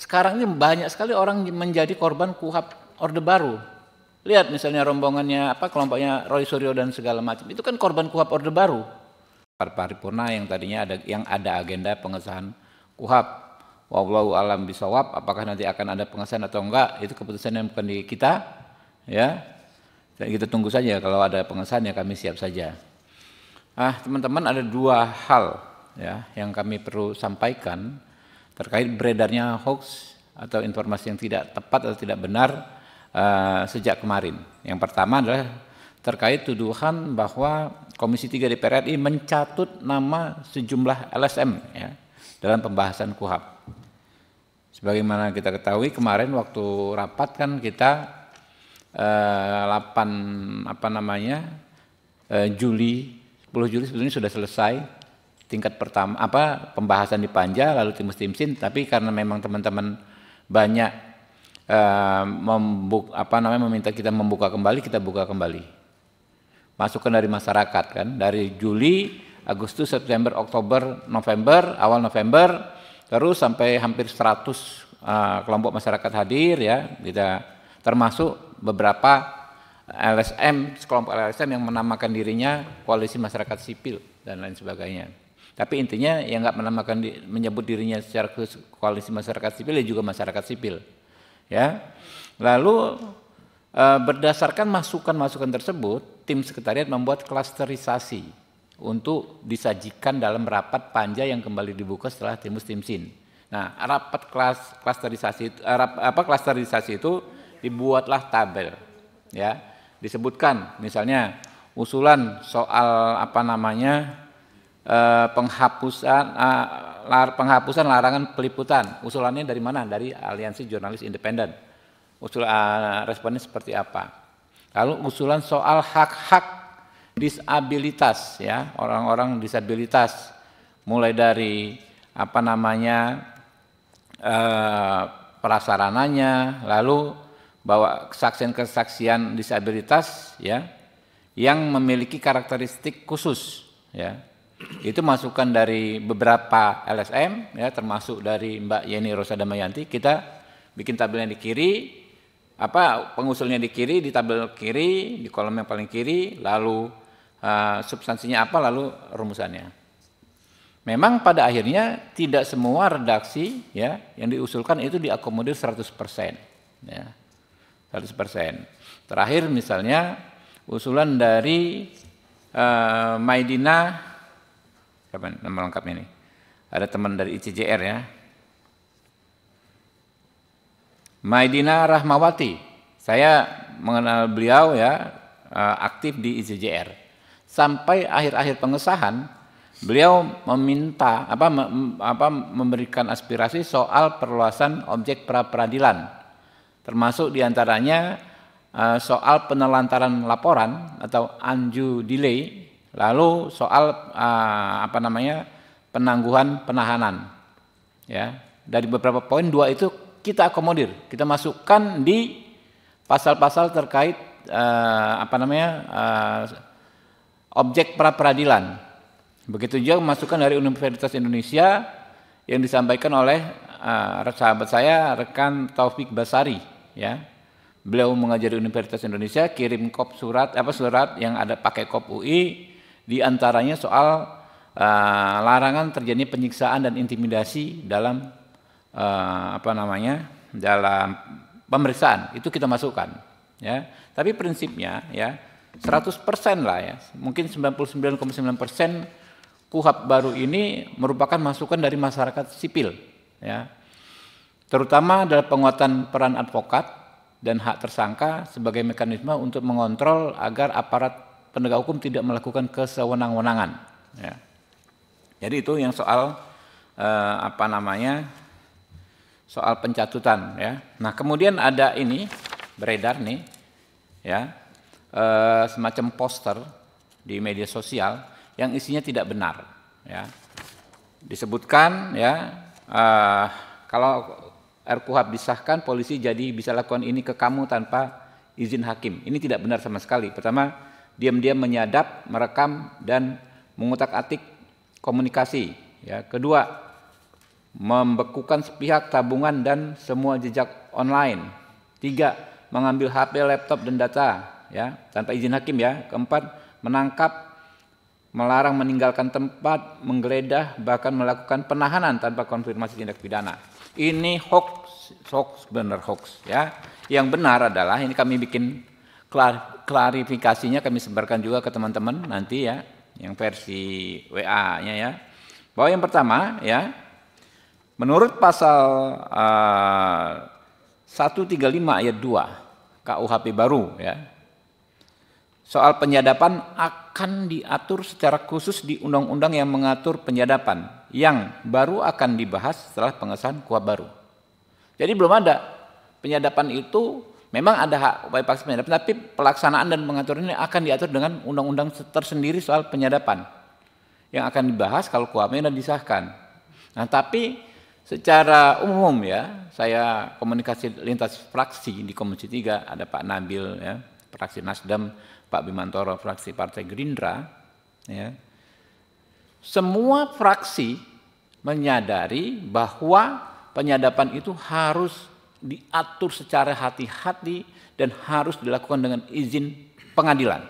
sekarang ini banyak sekali orang menjadi korban KUHP Orde Baru. Lihat misalnya rombongannya kelompoknya Roy Suryo dan segala macam, itu kan korban KUHP Orde Baru. Paripurna yang tadinya ada agenda pengesahan KUHP. Wallahu alam bisawab, apakah nanti akan ada pengesahan atau enggak, itu keputusan yang bukan di kita, ya. Dan kita tunggu saja, kalau ada pengesahan ya kami siap saja. Teman-teman, ada dua hal ya yang kami perlu sampaikan terkait beredarnya hoax atau informasi yang tidak tepat atau tidak benar sejak kemarin. Yang pertama adalah terkait tuduhan bahwa Komisi 3 DPR RI mencatut nama sejumlah LSM ya dalam pembahasan KUHP. Sebagaimana kita ketahui kemarin waktu rapat kan kita 10 Juli sebetulnya sudah selesai tingkat pertama pembahasan di Panja lalu Timus-Timsin, tapi karena memang teman-teman banyak meminta kita membuka kembali, kita buka kembali. Masukan dari masyarakat kan, dari Juli, Agustus, September, Oktober, November, awal November, terus sampai hampir 100 kelompok masyarakat hadir ya, kita termasuk beberapa LSM, sekelompok LSM yang menamakan dirinya Koalisi Masyarakat Sipil dan lain sebagainya. Tapi intinya yang nggak menyebut dirinya secara Koalisi Masyarakat Sipil ya juga masyarakat sipil. Ya. Lalu berdasarkan masukan-masukan tersebut, tim sekretariat membuat klasterisasi untuk disajikan dalam rapat Panja yang kembali dibuka setelah Timus-Timsin. Nah, rapat klasterisasi itu dibuatlah tabel, ya. Disebutkan misalnya usulan soal penghapusan larangan peliputan. Usulannya dari mana? Dari Aliansi Jurnalis Independen. Responnya seperti apa? Lalu usulan soal hak-hak disabilitas ya, orang-orang disabilitas, mulai dari prasarananya, lalu bahwa kesaksian disabilitas ya yang memiliki karakteristik khusus ya. Itu masukan dari beberapa LSM ya, termasuk dari Mbak Yeni Rosadamayanti. Kita bikin tabelnya di kiri, pengusulnya di kiri, di tabel kiri, di kolom yang paling kiri, lalu substansinya apa, lalu rumusannya. Memang pada akhirnya tidak semua redaksi ya yang diusulkan itu diakomodir 100%. Ya, 100%. Terakhir misalnya usulan dari Maidina, siapa nama lengkapnya ini? Ada teman dari ICJR ya. Maidina Rahmawati. Saya mengenal beliau ya, aktif di ICJR. Sampai akhir-akhir pengesahan, beliau meminta memberikan aspirasi soal perluasan objek pra-peradilan, termasuk diantaranya soal penelantaran laporan atau undue delay, lalu soal penangguhan penahanan. Ya, dari beberapa poin, 2 itu kita akomodir, kita masukkan di pasal-pasal terkait objek pra-peradilan. Begitu juga masukan dari Universitas Indonesia yang disampaikan oleh sahabat saya, rekan Taufik Basari ya. Beliau mengajar di Universitas Indonesia, kirim surat yang ada pakai kop UI, diantaranya soal larangan terjadi penyiksaan dan intimidasi dalam dalam pemeriksaan. Itu kita masukkan ya. Tapi prinsipnya ya 100% lah ya, mungkin 99,9% KUHP baru ini merupakan masukan dari masyarakat sipil ya. Terutama adalah penguatan peran advokat dan hak tersangka sebagai mekanisme untuk mengontrol agar aparat penegak hukum tidak melakukan kesewenang-wenangan ya. Jadi itu yang soal soal pencatutan ya. Nah, kemudian ada ini beredar nih ya, semacam poster di media sosial yang isinya tidak benar ya. Disebutkan ya, kalau RKUHP disahkan, polisi jadi bisa lakukan ini ke kamu tanpa izin hakim. Ini tidak benar sama sekali. Pertama, diam-diam menyadap, merekam dan mengutak-atik komunikasi ya. Kedua, membekukan sepihak tabungan dan semua jejak online. 3, mengambil HP, laptop dan data ya tanpa izin hakim ya. Keempat, menangkap, melarang meninggalkan tempat, menggeledah, bahkan melakukan penahanan tanpa konfirmasi tindak pidana. Ini hoax, benar hoax ya. Yang benar adalah ini kami bikin klarifikasinya, kami sebarkan juga ke teman-teman nanti ya, yang versi WA-nya ya. Bahwa yang pertama ya, menurut pasal 135 ayat 2 KUHP baru ya, soal penyadapan akan diatur secara khusus di undang-undang yang mengatur penyadapan yang baru akan dibahas setelah pengesahan KUHP baru. Jadi belum ada penyadapan itu, memang ada hak upaya paksa penyadapan, tapi pelaksanaan dan pengaturannya akan diatur dengan undang-undang tersendiri soal penyadapan yang akan dibahas kalau KUHP-nya disahkan. Nah, tapi secara umum ya, saya komunikasi lintas fraksi di Komisi 3, ada Pak Nabil ya, fraksi Nasdem, Pak Bimantoro fraksi Partai Gerindra ya. Semua fraksi menyadari bahwa penyadapan itu harus diatur secara hati-hati dan harus dilakukan dengan izin pengadilan.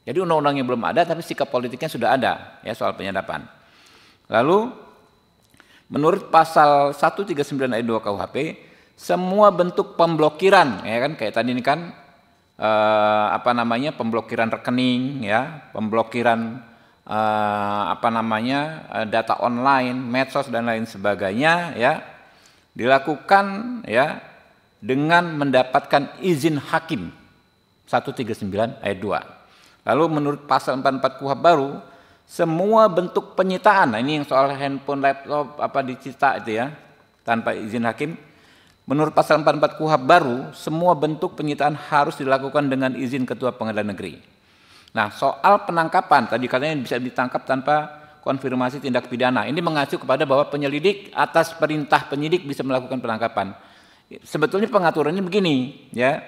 Jadi undang-undangnya belum ada tapi sikap politiknya sudah ada ya soal penyadapan. Lalu menurut pasal 139 ayat 2 KUHP, semua bentuk pemblokiran ya kan, kayak tadi ini kan pemblokiran rekening ya, pemblokiran data online, medsos dan lain sebagainya ya, dilakukan ya dengan mendapatkan izin hakim 139 ayat 2. Lalu menurut pasal 44 KUHP baru, semua bentuk penyitaan, nah ini yang soal handphone, laptop disita itu ya tanpa izin hakim. Menurut pasal 44 KUHP baru, semua bentuk penyitaan harus dilakukan dengan izin Ketua Pengadilan Negeri. Nah, soal penangkapan tadi katanya bisa ditangkap tanpa konfirmasi tindak pidana. Ini mengacu kepada bahwa penyelidik atas perintah penyidik bisa melakukan penangkapan. Sebetulnya pengaturannya begini, ya.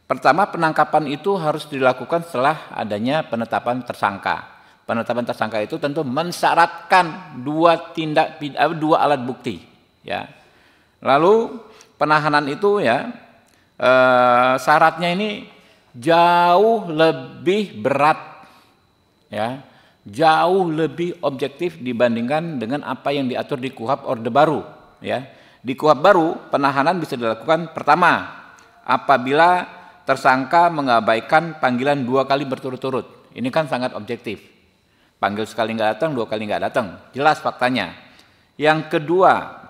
Pertama, penangkapan itu harus dilakukan setelah adanya penetapan tersangka. Penetapan tersangka itu tentu mensyaratkan dua alat bukti, ya. Lalu penahanan itu ya syaratnya ini jauh lebih berat, ya. Jauh lebih objektif dibandingkan dengan apa yang diatur di KUHP Orde Baru ya. Di KUHP baru penahanan bisa dilakukan pertama apabila tersangka mengabaikan panggilan 2 kali berturut-turut. Ini kan sangat objektif. Panggil sekali nggak datang, 2 kali nggak datang. Jelas faktanya. Yang kedua,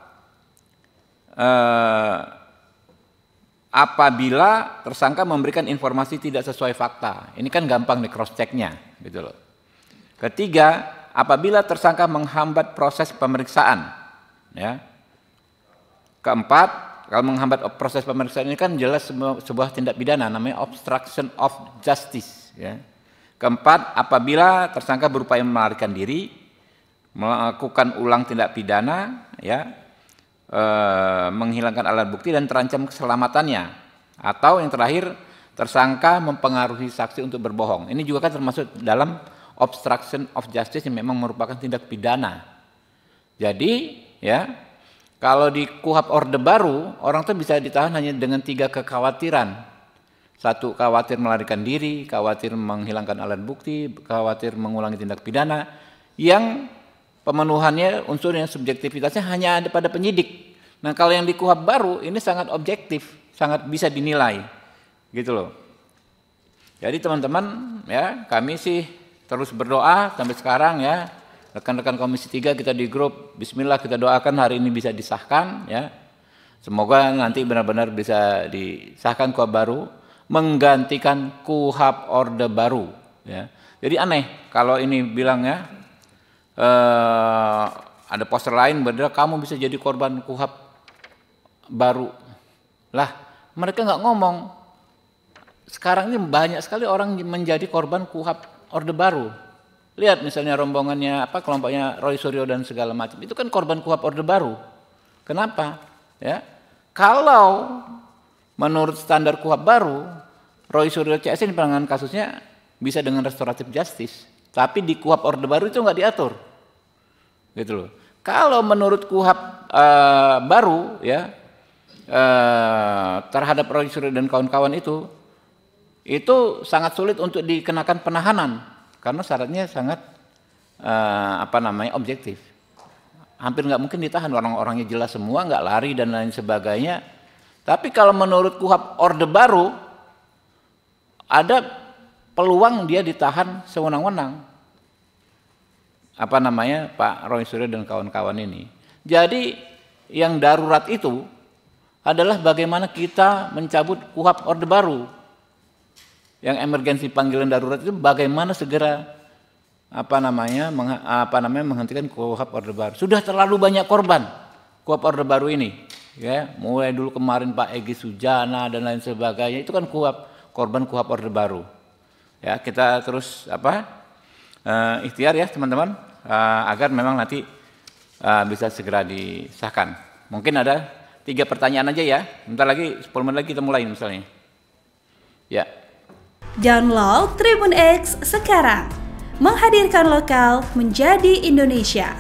apabila tersangka memberikan informasi tidak sesuai fakta. Ini kan gampang nih cross check-nya gitu loh. Ketiga, apabila tersangka menghambat proses pemeriksaan, ya. Keempat, kalau menghambat proses pemeriksaan ini kan jelas sebuah tindak pidana, namanya obstruction of justice, ya. Keempat, apabila tersangka berupaya melarikan diri, melakukan ulang tindak pidana, ya, menghilangkan alat bukti dan terancam keselamatannya, atau yang terakhir, tersangka mempengaruhi saksi untuk berbohong. Ini juga kan termasuk dalam obstruction of justice yang memang merupakan tindak pidana. Jadi ya kalau di KUHP Orde Baru orang tuh bisa ditahan hanya dengan 3 kekhawatiran. 1, khawatir melarikan diri, khawatir menghilangkan alat bukti, khawatir mengulangi tindak pidana yang pemenuhannya unsur yang subjektivitasnya hanya ada pada penyidik. Nah kalau yang di KUHP baru ini sangat objektif, sangat bisa dinilai gitu loh. Jadi teman-teman ya, kami sih terus berdoa sampai sekarang ya, rekan-rekan Komisi 3 kita di grup, bismillah kita doakan hari ini bisa disahkan ya. Semoga nanti benar-benar bisa disahkan KUHP baru, menggantikan KUHP Orde Baru ya. Jadi aneh kalau ini bilang ya, ada poster lain berdua kamu bisa jadi korban KUHP baru. Lah, mereka nggak ngomong. Sekarang ini banyak sekali orang menjadi korban KUHP Orde Baru. Lihat misalnya rombongannya kelompoknya Roy Suryo dan segala macam. Itu kan korban KUHP Orde Baru. Kenapa? Ya. Kalau menurut standar KUHP baru, Roy Suryo CS ini penanganan kasusnya bisa dengan restoratif justice. Tapi di KUHP Orde Baru itu nggak diatur. Gitu loh. Kalau menurut KUHP baru ya terhadap Roy Suryo dan kawan-kawan itu sangat sulit untuk dikenakan penahanan karena syaratnya sangat objektif. Hampir nggak mungkin ditahan, orang-orangnya jelas semua, nggak lari dan lain sebagainya. Tapi kalau menurut KUHP Orde Baru ada peluang dia ditahan sewenang-wenang. Pak Roy Suryo dan kawan-kawan ini. Jadi yang darurat itu adalah bagaimana kita mencabut KUHP Orde Baru. Yang emergensi panggilan darurat itu bagaimana segera menghentikan KUHP Orde Baru. Sudah terlalu banyak korban KUHP Orde Baru ini, ya. Mulai dulu kemarin Pak Egy Sujana dan lain sebagainya, itu kan korban KUHP Orde Baru. Ya, kita terus ikhtiar ya teman-teman agar memang nanti bisa segera disahkan. Mungkin ada 3 pertanyaan aja ya. Bentar lagi 10 menit lagi kita mulai misalnya. Ya. Download Tribun X sekarang. Menghadirkan lokal menjadi Indonesia.